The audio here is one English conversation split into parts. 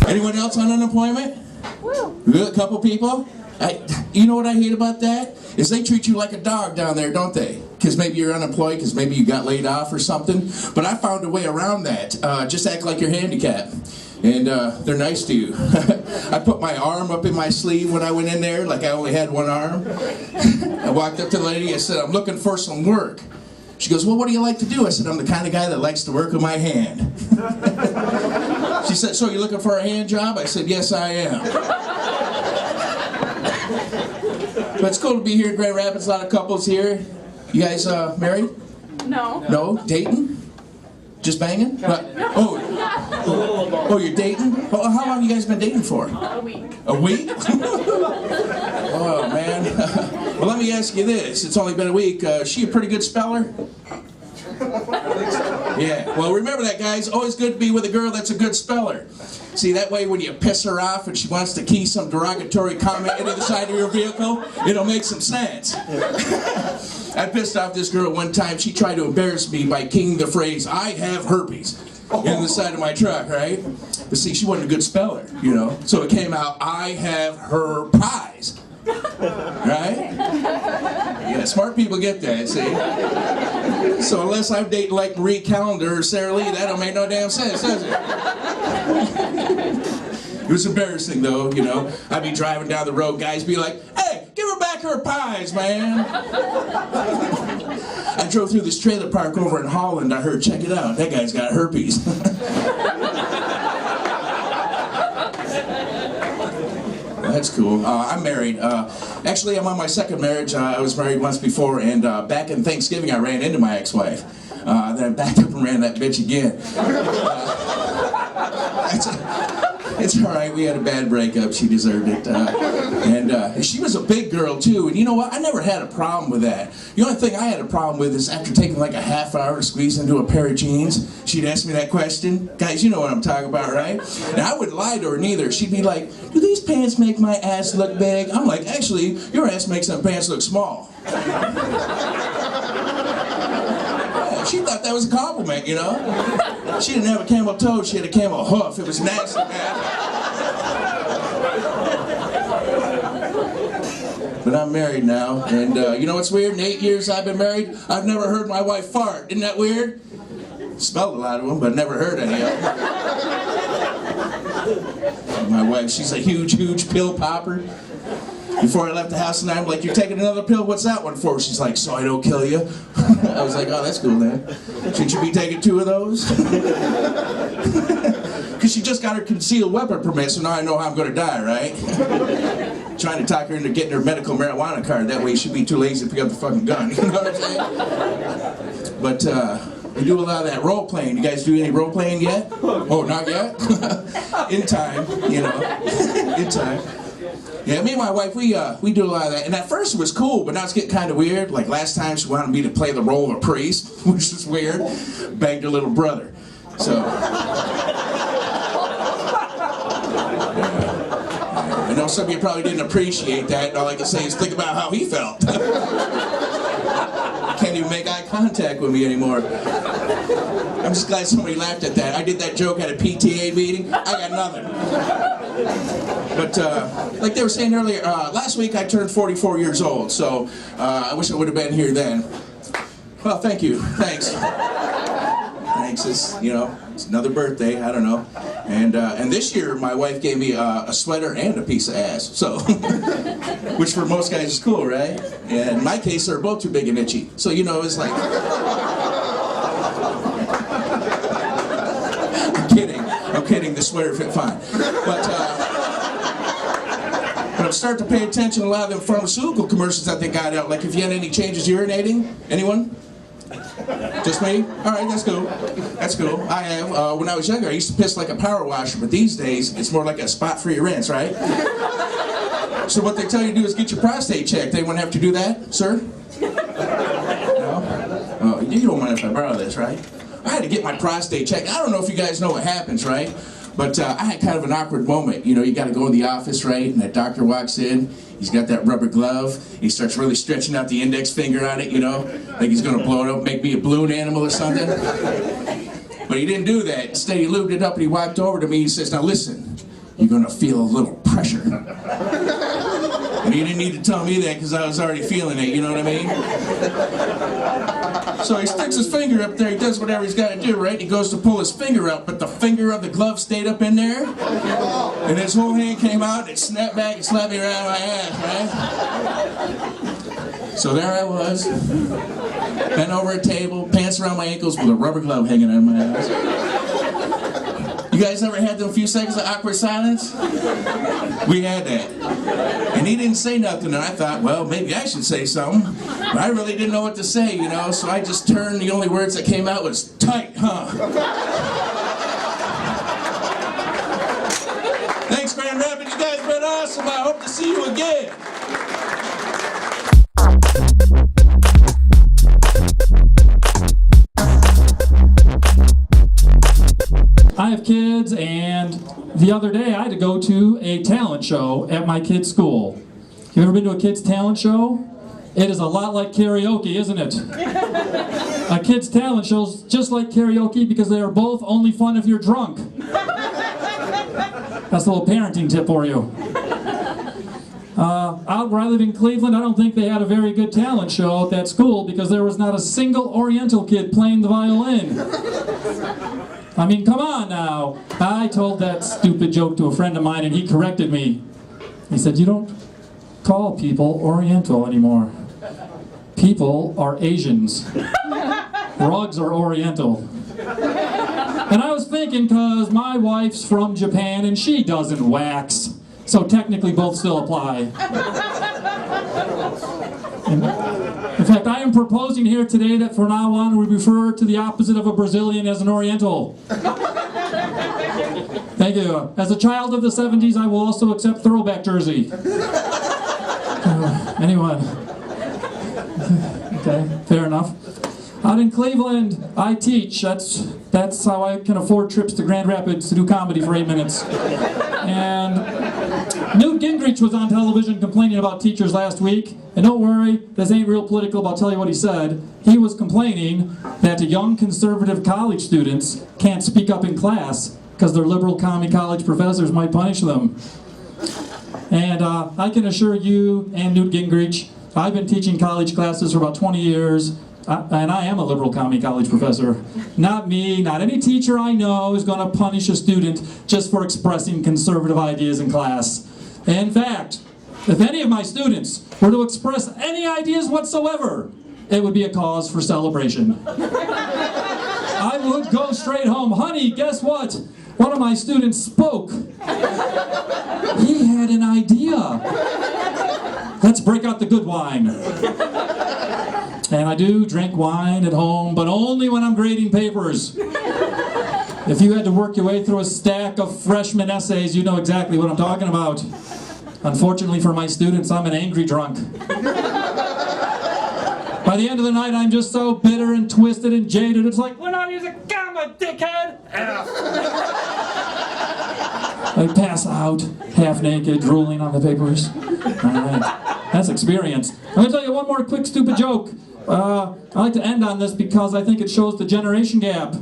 Anyone else on unemployment? A couple people? You know what I hate about that? Is they treat you like a dog down there, don't they? Because maybe you're unemployed, because maybe you got laid off or something. But I found a way around that. Just act like you're handicapped. And they're nice to you. I put my arm up in my sleeve when I went in there, like I only had one arm. I walked up to the lady, I said, I'm looking for some work. She goes, well, what do you like to do? I said, I'm the kind of guy that likes to work with my hand. She said, so you're looking for a hand job? I said, yes, I am. But it's cool to be here in Grand Rapids. A lot of couples here. You guys married? No. No? Dating? Just banging? Oh, you're dating? Oh, how long have you guys been dating for? A week. A week? Oh, man. Well, let me ask you this. It's only been a week. Is she a pretty good speller? Yeah. Well, remember that, guys. Always good to be with a girl that's a good speller. See, that way when you piss her off and she wants to key some derogatory comment into the side of your vehicle, it'll make some sense. I pissed off this girl one time. She tried to embarrass me by keying the phrase, I have herpes, in the side of my truck, right? But see, she wasn't a good speller, you know? So it came out, I have her pies. Right? Yeah, smart people get that, see? So unless I'm dating like Marie Callender or Sarah Lee, that don't make no damn sense, does it? It was embarrassing though, you know. I'd be driving down the road, guys be like, hey, give her back her pies, man. I drove through this trailer park over in Holland. I heard, check it out, that guy's got herpes. That's cool. I'm married. Actually, I'm on my second marriage. I was married once before, and back in Thanksgiving, I ran into my ex-wife. Then I backed up and ran that bitch again. It's all right. We had a bad breakup. She deserved it. And she was a big girl, too. And you know what? I never had a problem with that. The only thing I had a problem with is after taking like a half hour to squeeze into a pair of jeans, she'd ask me that question. Guys, you know what I'm talking about, right? And I wouldn't lie to her neither. She'd be like, do these pants make my ass look big? I'm like, actually, your ass makes them pants look small. She thought that was a compliment, you know? She didn't have a camel toe, she had a camel hoof. It was nasty, man. But I'm married now, and you know what's weird? In 8 years I've been married, I've never heard my wife fart. Isn't that weird? Smelled a lot of them, but never heard any of them. My wife, she's a huge pill popper. Before I left the house tonight, I'm like, you're taking another pill? What's that one for? She's like, so I don't kill you. I was like, oh, that's cool, man. Shouldn't you be taking 2 of those? Because she just got her concealed weapon permit, so now I know how I'm going to die, right? Trying to talk her into getting her medical marijuana card. That way she'd be too lazy to pick up the fucking gun. You know what I'm saying? But we do a lot of that role playing. You guys do any role playing yet? Oh, not yet? In time, you know. In time. Yeah, me and my wife, we do a lot of that. And at first it was cool, but now it's getting kind of weird. Like last time she wanted me to play the role of a priest, which is weird. Banged her little brother. So. I know some of you probably didn't appreciate that, and all I can say is think about how he felt. Can't even make eye contact with me anymore. I'm just glad somebody laughed at that. I did that joke at a PTA meeting. I got nothing. But like they were saying earlier, last week I turned 44 years old, so I wish I would have been here then. Well, thank you. Thanks. Thanks. It's, you know, it's another birthday. I don't know. And this year my wife gave me a sweater and a piece of ass. So, which for most guys is cool, right? And in my case, they're both too big and itchy. So you know, it's like. I'm kidding. The sweater fit fine. But I'm starting to pay attention to a lot of them pharmaceutical commercials that they got out. Like if you had any changes urinating, anyone? Just me? All right, that's cool. That's cool. I have. When I was younger, I used to piss like a power washer, but these days it's more like a spot for your rinse, right? So what they tell you to do is get your prostate checked. Anyone have to do that, sir? No? Oh, you don't mind if I borrow this, right? I had to get my prostate checked. I don't know if you guys know what happens, right? But I had kind of an awkward moment. You know, you got to go in the office, right? And that doctor walks in. He's got that rubber glove. He starts really stretching out the index finger on it, you know, like he's going to blow it up, make me a balloon animal or something. But he didn't do that. Instead, he lubed it up and he walked over to me and he says, "Now listen, you're going to feel a little pressure." And he didn't need to tell me that because I was already feeling it, you know what I mean? So he sticks his finger up there, he does whatever he's got to do, right? He goes to pull his finger out, but the finger of the glove stayed up in there. And his whole hand came out, and it snapped back and slapped me around my ass, right? So there I was, bent over a table, pants around my ankles with a rubber glove hanging out of my ass. You guys ever had them few seconds of awkward silence? We had that. And he didn't say nothing, and I thought, well, maybe I should say something. But I really didn't know what to say, you know, so I just turned. The only words that came out was, "Tight, huh?" Thanks, Grand Rapids. You guys have been awesome. I hope to see you again. I have kids, and the other day I had to go to a talent show at my kid's school. You ever been to a kid's talent show? It is a lot like karaoke, isn't it? A kid's talent show's just like karaoke because they are both only fun if you're drunk. That's a little parenting tip for you. Out where I live in Cleveland, I don't think they had a very good talent show at that school because there was not a single Oriental kid playing the violin. I mean, come on now. I told that stupid joke to a friend of mine and he corrected me. He said, "You don't call people Oriental anymore. People are Asians. Rugs are Oriental." And I was thinking, because my wife's from Japan and she doesn't wax. So technically both still apply. In fact, I am proposing here today that from now on we refer to the opposite of a Brazilian as an Oriental. Thank you. As a child of the 70s, I will also accept throwback jersey. Anyone? Okay, fair enough. Out in Cleveland, I teach. That's how I can afford trips to Grand Rapids to do comedy for 8 minutes. And Newt Gingrich was on television complaining about teachers last week. And don't worry, this ain't real political, but I'll tell you what he said. He was complaining that young conservative college students can't speak up in class because their liberal commie college professors might punish them. And I can assure you and Newt Gingrich, I've been teaching college classes for about 20 years. And I am a liberal commie college professor. Not me, not any teacher I know is going to punish a student just for expressing conservative ideas in class. In fact, if any of my students were to express any ideas whatsoever, it would be a cause for celebration. I would go straight home. "Honey, guess what? One of my students spoke. He had an idea. Let's break out the good wine." And I do drink wine at home, but only when I'm grading papers. If you had to work your way through a stack of freshman essays, you know exactly what I'm talking about. Unfortunately for my students, I'm an angry drunk. By the end of the night, I'm just so bitter and twisted and jaded, it's like, "We're not using gamma, dickhead!" I pass out, half naked, drooling on the papers. All right. That's experience. I'm going to tell you one more quick stupid joke. I like to end on this because I think it shows the generation gap.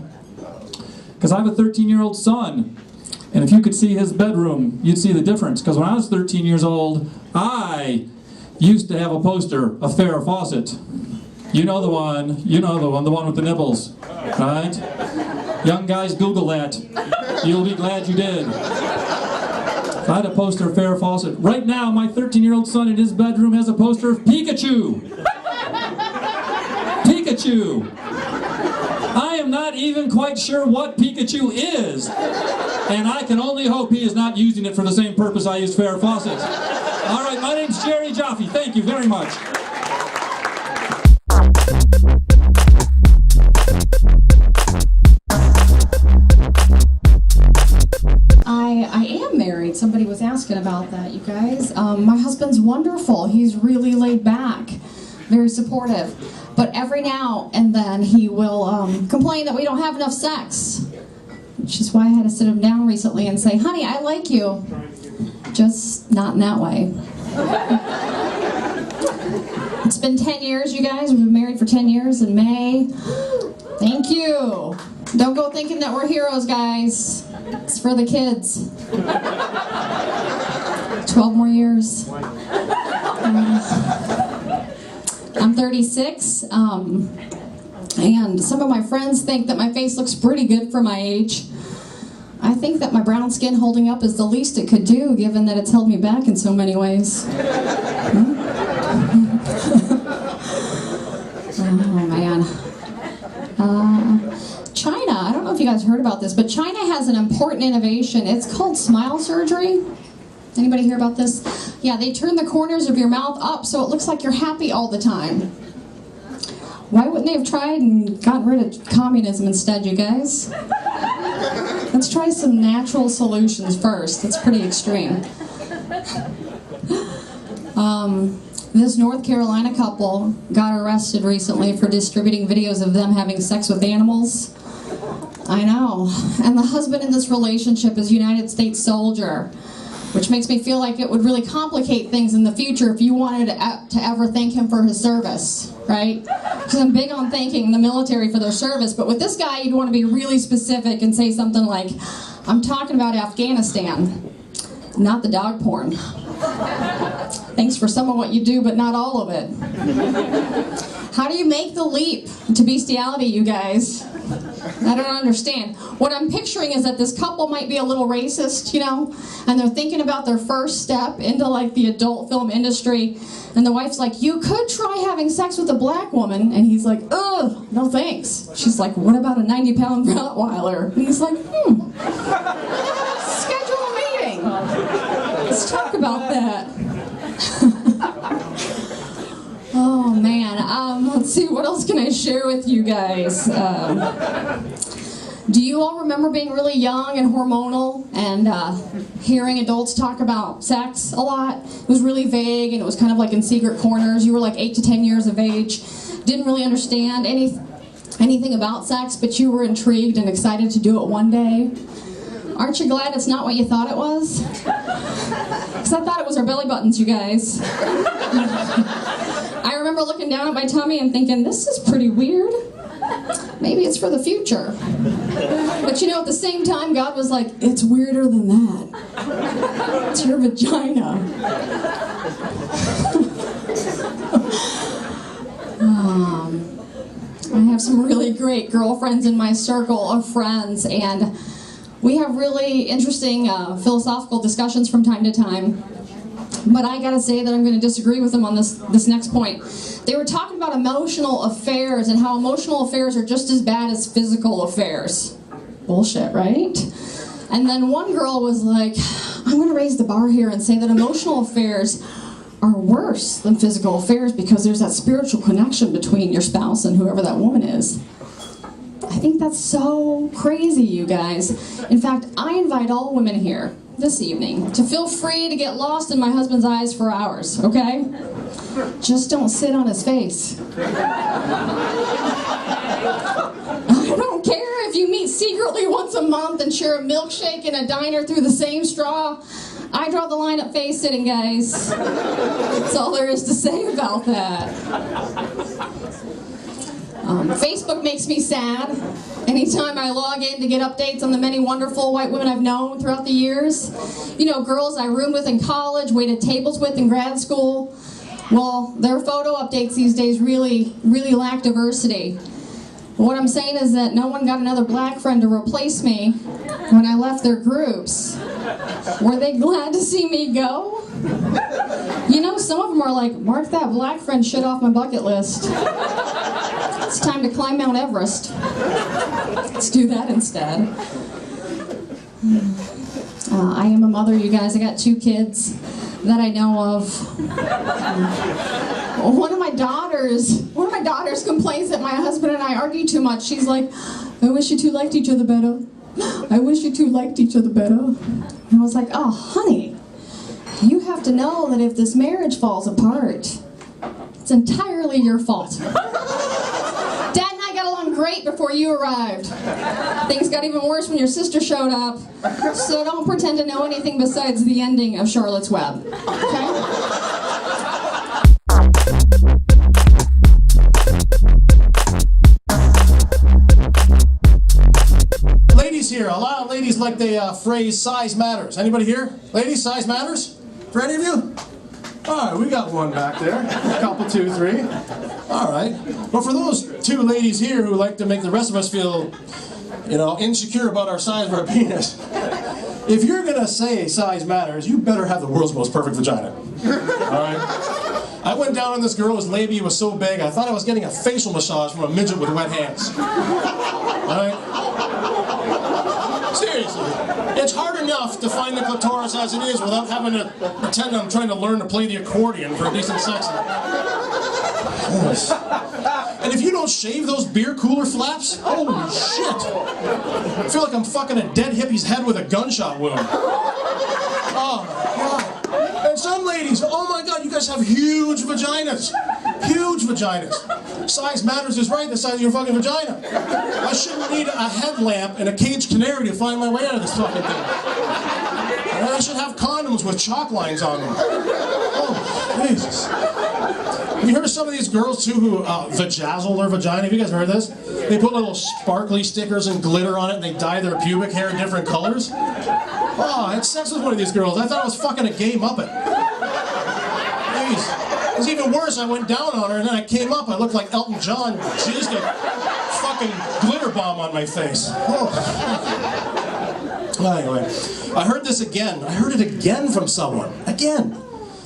Because I have a 13-year-old son. And if you could see his bedroom, you'd see the difference. Because when I was 13 years old, I used to have a poster of Farrah Fawcett. You know the one with the nipples, right? Young guys, Google that. You'll be glad you did. I had a poster of Farrah Fawcett. Right now, my 13-year-old son in his bedroom has a poster of Pikachu. Pikachu. I am not even quite sure what Pikachu is. And I can only hope he is not using it for the same purpose I used Farrah Fawcett. All right, my name's Jerry Jaffe. Thank you very much. I am married. Somebody was asking about that, you guys. My husband's wonderful. He's really laid back, very supportive. But every now and then he will complain that we don't have enough sex. which is why I had to sit him down recently and say, honey, I like you, just not in that way. It's been 10 years, you guys. We've been married for 10 years in May. Thank you. Don't go thinking that we're heroes, guys. It's for the kids. 12 more years. I'm 36, and some of my friends think that my face looks pretty good for my age. I think that my brown skin holding up is the least it could do, given that it's held me back in so many ways. Oh, man. China, I don't know if you guys heard about this, but China has an important innovation. It's called smile surgery. Anybody hear about this? Yeah, they turn the corners of your mouth up so it looks like you're happy all the time. Why wouldn't they have tried and gotten rid of communism instead, you guys? Let's try some natural solutions first. That's pretty extreme. This North Carolina couple got arrested recently for distributing videos of them having sex with animals. I know. And the husband in this relationship is a United States soldier, which makes me feel like it would really complicate things in the future if you wanted to ever thank him for his service, right? Because I'm big on thanking the military for their service, but with this guy, you'd want to be really specific and say something like, I'm talking about Afghanistan, not the dog porn. Thanks for some of what you do, but not all of it. How do you make the leap to bestiality, you guys? I don't understand. What I'm picturing is that this couple might be a little racist, you know, and they're thinking about their first step into like the adult film industry, and the wife's like, you could try having sex with a black woman, and he's like, ugh, no thanks. She's like, what about a 90-pound Rottweiler? And he's like, schedule a meeting. Let's talk about that. Oh man, let's see, what else can I share with you guys? Do you all remember being really young and hormonal and hearing adults talk about sex a lot? It was really vague and it was kind of like in secret corners. You were like 8 to 10 years of age, didn't really understand anything about sex, but you were intrigued and excited to do it one day. Aren't you glad it's not what you thought it was? Because I thought it was our belly buttons, you guys. I remember looking down at my tummy and thinking, this is pretty weird. Maybe it's for the future. But you know, at the same time, God was like, it's weirder than that. It's your vagina. I have some really great girlfriends in my circle of friends, and we have really interesting philosophical discussions from time to time. But I gotta say that I'm going to disagree with them on this next point. They were talking about emotional affairs and how emotional affairs are just as bad as physical affairs. Bullshit, right? And then one girl was like, I'm going to raise the bar here and say that emotional affairs are worse than physical affairs because there's that spiritual connection between your spouse and whoever that woman is. I think that's so crazy, you guys. In fact, I invite all women here this evening to feel free to get lost in my husband's eyes for hours, okay? Just don't sit on his face. I don't care if you meet secretly once a month and share a milkshake in a diner through the same straw. I draw the line at face sitting, guys. That's all there is to say about that. Facebook makes me sad. Anytime I log in to get updates on the many wonderful white women I've known throughout the years. You know, girls I roomed with in college, waited tables with in grad school. Well, their photo updates these days really lack diversity. What I'm saying is that no one got another black friend to replace me when I left their groups. Were they glad to see me go? You know, some of them are like, mark that black friend shit off my bucket list. It's time to climb Mount Everest. Let's do that instead. I am a mother, you guys. I got 2 kids that I know of. One of my daughters complains that my husband and I argue too much. She's like, I wish you two liked each other better. I wish you two liked each other better. And I was like, oh, honey, you have to know that if this marriage falls apart, it's entirely your fault. Dad and I got along going great before you arrived. Things got even worse when your sister showed up. So don't pretend to know anything besides the ending of Charlotte's Web. Okay? Ladies here, a lot of ladies like the phrase size matters. Anybody here? Ladies, size matters? For any of you? All right, we got one back there. A couple, two, three. All right. Well, for those two ladies here who like to make the rest of us feel, you know, insecure about our size of our penis, if you're gonna say size matters, you better have the world's most perfect vagina. All right. I went down on this girl whose labia was so big, I thought I was getting a facial massage from a midget with wet hands. All right. Seriously, it's hard enough to find the clitoris as it is without having to pretend I'm trying to learn to play the accordion for decent sex. And if you don't shave those beer cooler flaps, holy shit! I feel like I'm fucking a dead hippie's head with a gunshot wound. Oh my god. And some ladies, oh my god, you guys have huge vaginas. Huge vaginas. Size matters is right, the size of your fucking vagina. I shouldn't need a headlamp and a caged canary to find my way out of this fucking thing. And I should have condoms with chalk lines on them. Oh, Jesus. Have you heard of some of these girls, too, who vajazzle their vagina? Have you guys heard of this? They put little sparkly stickers and glitter on it, and they dye their pubic hair in different colors. Oh, I had sex with one of these girls. I thought I was fucking a gay muppet. Jeez. It was even worse. I went down on her, and then I came up. I looked like Elton John. Jizzed a fucking glitter bomb on my face. Oh. Anyway, I heard this again. I heard it again from someone. Again.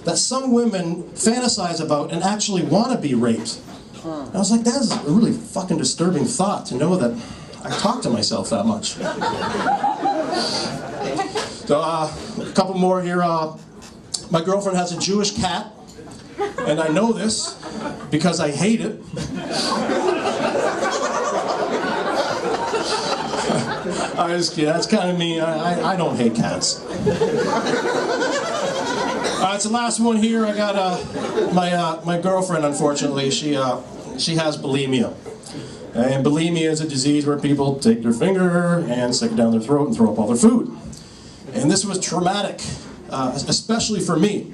That some women fantasize about and actually want to be raped. And I was like, that is a really fucking disturbing thought, to know that I talk to myself that much. So, a couple more here. My girlfriend has a Jewish cat, and I know this because I hate it. I just kidding. That's kind of mean. I don't hate cats. It's the last one here. I got my girlfriend. Unfortunately, she has bulimia, and bulimia is a disease where people take their finger and stick it down their throat and throw up all their food. And this was traumatic, especially for me,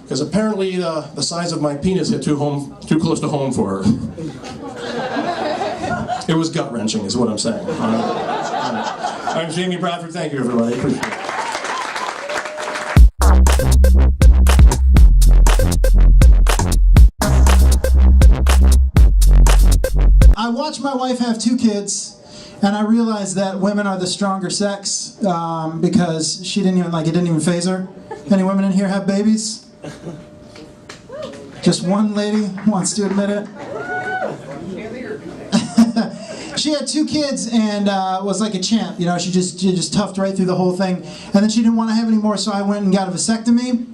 because apparently the size of my penis hit too close to home for her. It was gut-wrenching, is what I'm saying. I'm Jamie Bradford. Thank you, everybody. Appreciate it. I watched my wife have 2 kids, and I realized that women are the stronger sex because she didn't even, it didn't even faze her. Any women in here have babies? Just one lady wants to admit it. She had 2 kids and was like a champ. You know, she just toughed right through the whole thing. And then she didn't want to have any more, so I went and got a vasectomy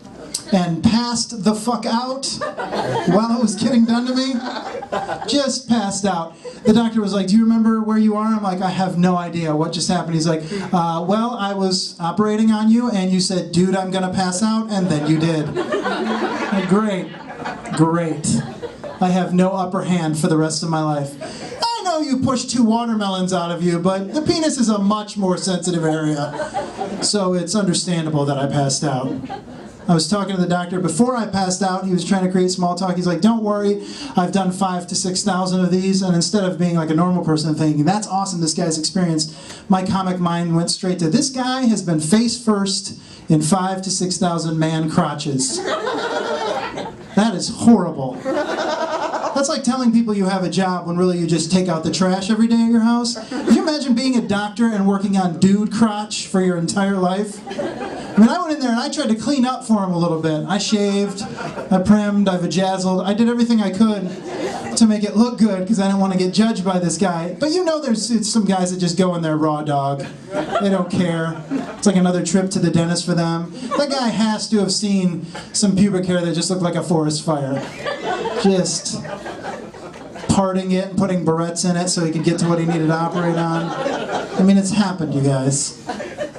and passed the fuck out while it was getting done to me. Just passed out. The doctor was like, do you remember where you are? I'm like, I have no idea what just happened. He's like, well, I was operating on you and you said, dude, I'm gonna pass out, and then you did. Like, great. I have no upper hand for the rest of my life. I know you pushed 2 watermelons out of you, but the penis is a much more sensitive area. So it's understandable that I passed out. I was talking to the doctor before I passed out. He was trying to create small talk. He's like, don't worry, I've done 5,000 to 6,000 of these. And instead of being like a normal person thinking, that's awesome, this guy's experienced, my comic mind went straight to, this guy has been face first in 5,000 to 6,000 man crotches. That is horrible. That's like telling people you have a job when really you just take out the trash every day at your house. Can you imagine being a doctor and working on dude crotch for your entire life? I mean, I went in there and I tried to clean up for him a little bit. I shaved, I primed, I vajazzled. I did everything I could to make it look good because I didn't want to get judged by this guy. But you know there's some guys that just go in there raw dog. They don't care. It's like another trip to the dentist for them. That guy has to have seen some pubic hair that just looked like a forest fire. Just parting it and putting barrettes in it so he could get to what he needed to operate on. I mean, it's happened, you guys.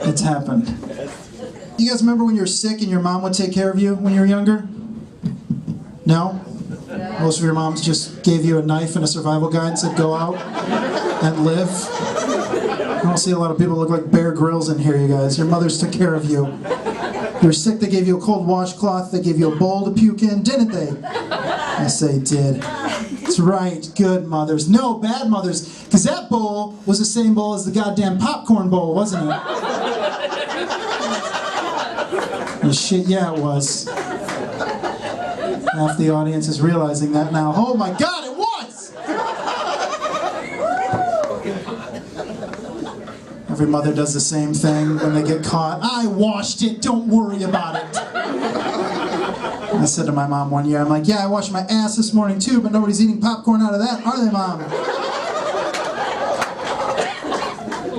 It's happened. You guys remember when you were sick and your mom would take care of you when you were younger? No? Most of your moms just gave you a knife and a survival guide and said, go out and live. I don't see a lot of people look like Bear Grylls in here, you guys. Your mothers took care of you. You were sick, they gave you a cold washcloth, they gave you a bowl to puke in, didn't they? Yes, they did. That's right, good mothers. No, bad mothers, because that bowl was the same bowl as the goddamn popcorn bowl, wasn't it? Oh, shit, yeah, it was. Half the audience is realizing that now. Oh my God, it was! Every mother does the same thing when they get caught. I washed it, don't worry about it. I said to my mom one year, I'm like, yeah, I washed my ass this morning too, but nobody's eating popcorn out of that, are they, Mom?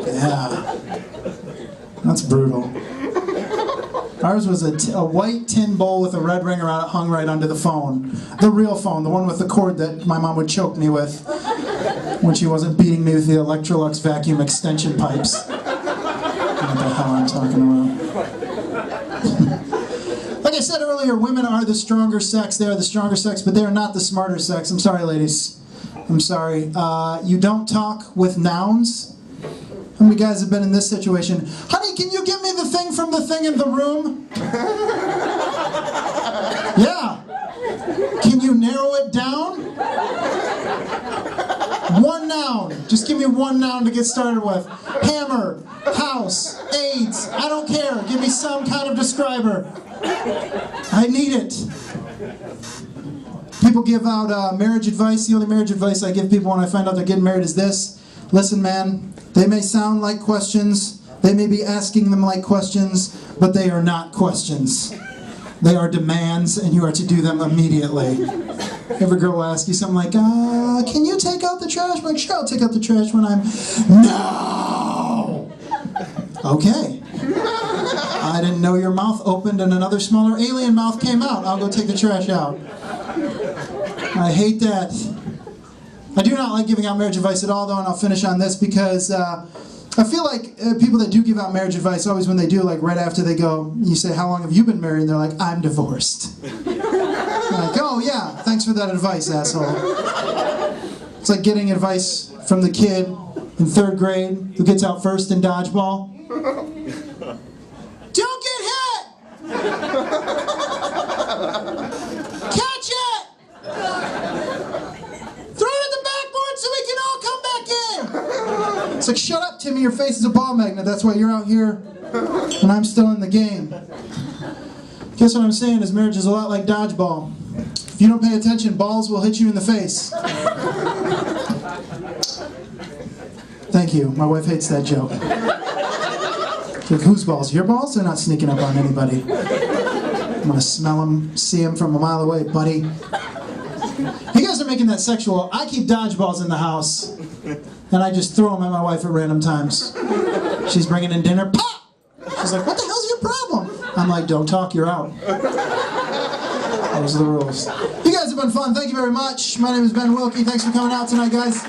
Yeah. That's brutal. Ours was a white tin bowl with a red ring around it, hung right under the phone. The real phone, the one with the cord that my mom would choke me with when she wasn't beating me with the Electrolux vacuum extension pipes. I don't know what the hell I'm talking about. Like I said earlier, women are the stronger sex. They are the stronger sex, but they are not the smarter sex. I'm sorry, ladies. I'm sorry. You don't talk with nouns. How many guys have been in this situation? Honey, can you get me the thing from the thing in the room? Yeah. Can you narrow it down? One noun. Just give me one noun to get started with. Hammer, house, AIDS. I don't care. Give me some kind of describer. I need it. People give out marriage advice. The only marriage advice I give people when I find out they're getting married is this. Listen, man, they may sound like questions, they may be asking them like questions, but they are not questions. They are demands, and you are to do them immediately. Every girl will ask you something like, can you take out the trash? I'm like, sure, I'll take out the trash when I'm... No! Okay. I didn't know your mouth opened and another smaller alien mouth came out. I'll go take the trash out. I hate that. I do not like giving out marriage advice at all, though, and I'll finish on this because I feel like people that do give out marriage advice, always when they do, like right after they go, you say, how long have you been married? And they're like, I'm divorced. Like, oh yeah, thanks for that advice, asshole. It's like getting advice from the kid in 3rd grade who gets out first in dodgeball. Don't get hit! Catch it! So we can all come back in! It's like, shut up, Timmy, your face is a ball magnet. That's why you're out here and I'm still in the game. Guess what I'm saying is marriage is a lot like dodgeball. If you don't pay attention, balls will hit you in the face. Thank you. My wife hates that joke. Like, whose balls? Your balls? They're not sneaking up on anybody. I'm gonna smell them, see them from a mile away, buddy. You guys are making that sexual. I keep dodgeballs in the house, and I just throw them at my wife at random times. She's bringing in dinner. Pop! She's like, what the hell's your problem? I'm like, don't talk, you're out. Those are the rules. You guys have been fun. Thank you very much. My name is Ben Wilkie. Thanks for coming out tonight, guys.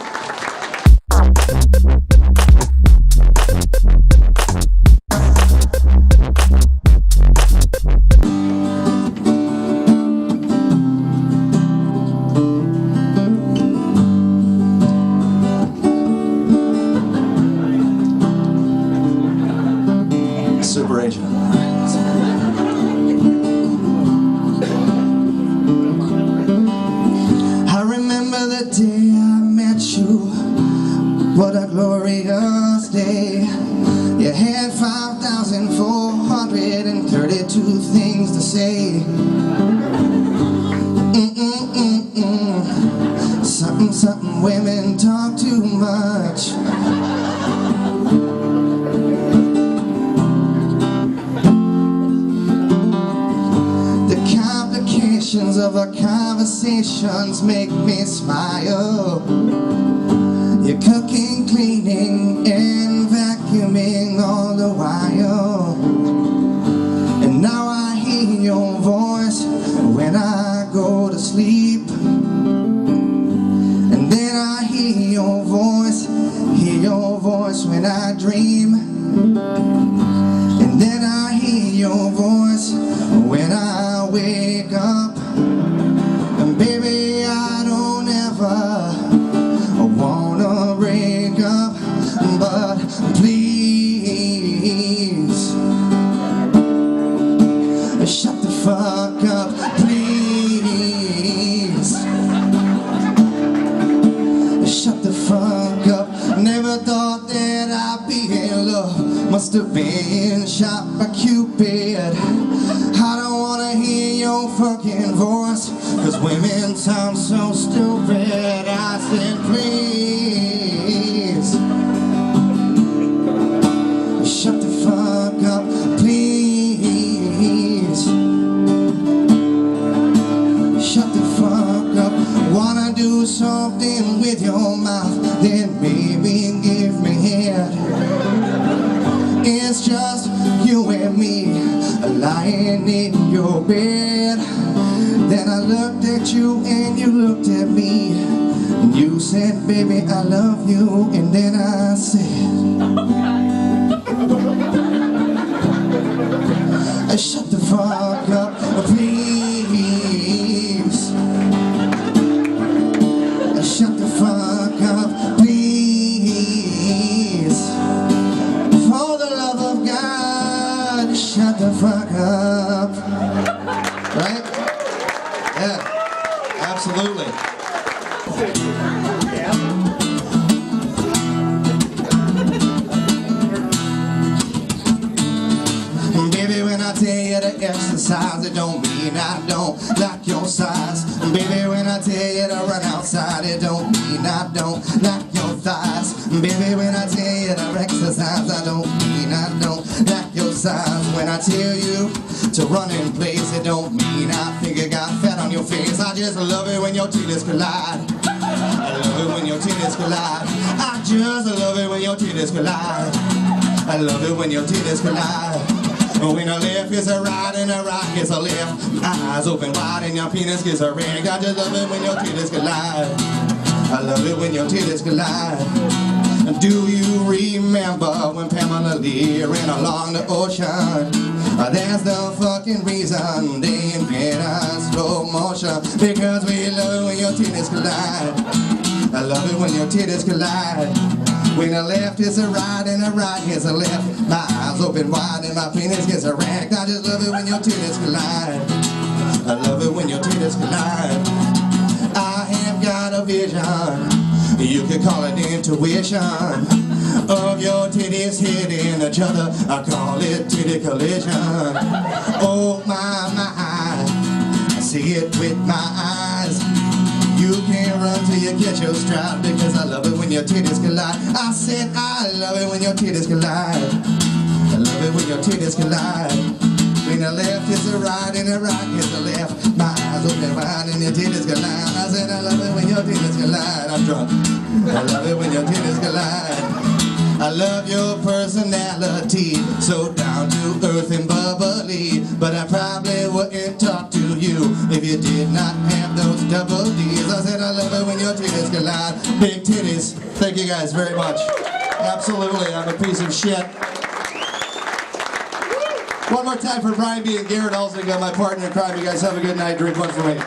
Super agent. I remember the day I met you. What a glorious day. You had 5,432 things to say. Something women talk too much. Of our conversations make me smile. You're cooking, cleaning, and vacuuming all the while. And now I hear your voice when I go to sleep. And then I hear your voice when I dream. And then I hear your voice when I wake up. And baby, I after being shot by Cupid. I don't wanna hear your fucking voice, 'cause women sound so stupid. I said please shut the fuck up, please. Shut the fuck up. Wanna do something with your mouth, then maybe give me head. It's just you and me lying in your bed. Then I looked at you and you looked at me. You said, baby, I love you. And then I said, shut the fuck up, please. Shut the fuck up, please. For the love of God, shut the fuck up. Right? Yeah, absolutely. Baby, when I tell you to exercise, it don't mean I don't like your size. Baby, when I tell you to run outside, it don't mean I don't like your thighs. Baby, when I tell you to exercise, I don't mean I don't like your size. When I tell you to run in place, it don't mean I think you got fat on your face. I just love it when your titties collide. I love it when your titties collide. I just love it when your titties collide. I love it when your titties collide. When a left is a right and a right is a left, my eyes open wide and your penis gets erect. I just love it when your titties collide. I love it when your titties collide. Do you remember when Pamela Lee ran along the ocean? That's the fucking reason they invented slow motion. Because we love it when your titties collide. I love it when your titties collide. When a left is a right and a right is a left, my eyes open wide and my penis gets erect. I just love it when your titties collide. I love it when your titties collide. I have got a vision, you could call it intuition, of your titties hitting each other. I call it titty collision. Oh my, I see it with my eyes. You can't run till you catch your stride, because I love it when your titties collide. I said I love it when your titties collide. I love it when your titties collide. When the left is a right and the right is a left, my eyes open wide and your titties collide. I said I love it when your titties collide. I'm drunk. I love it when your titties collide. I love your personality, so down to earth and bubbly. But I probably wouldn't talk to you if you did not have those double D's. I said I love it when your titties collide. Big titties. Thank you guys very much. Absolutely, I'm a piece of shit. One more time for Brian B. and Garrett Olsen, my partner in crime. You guys have a good night. Drink one for me.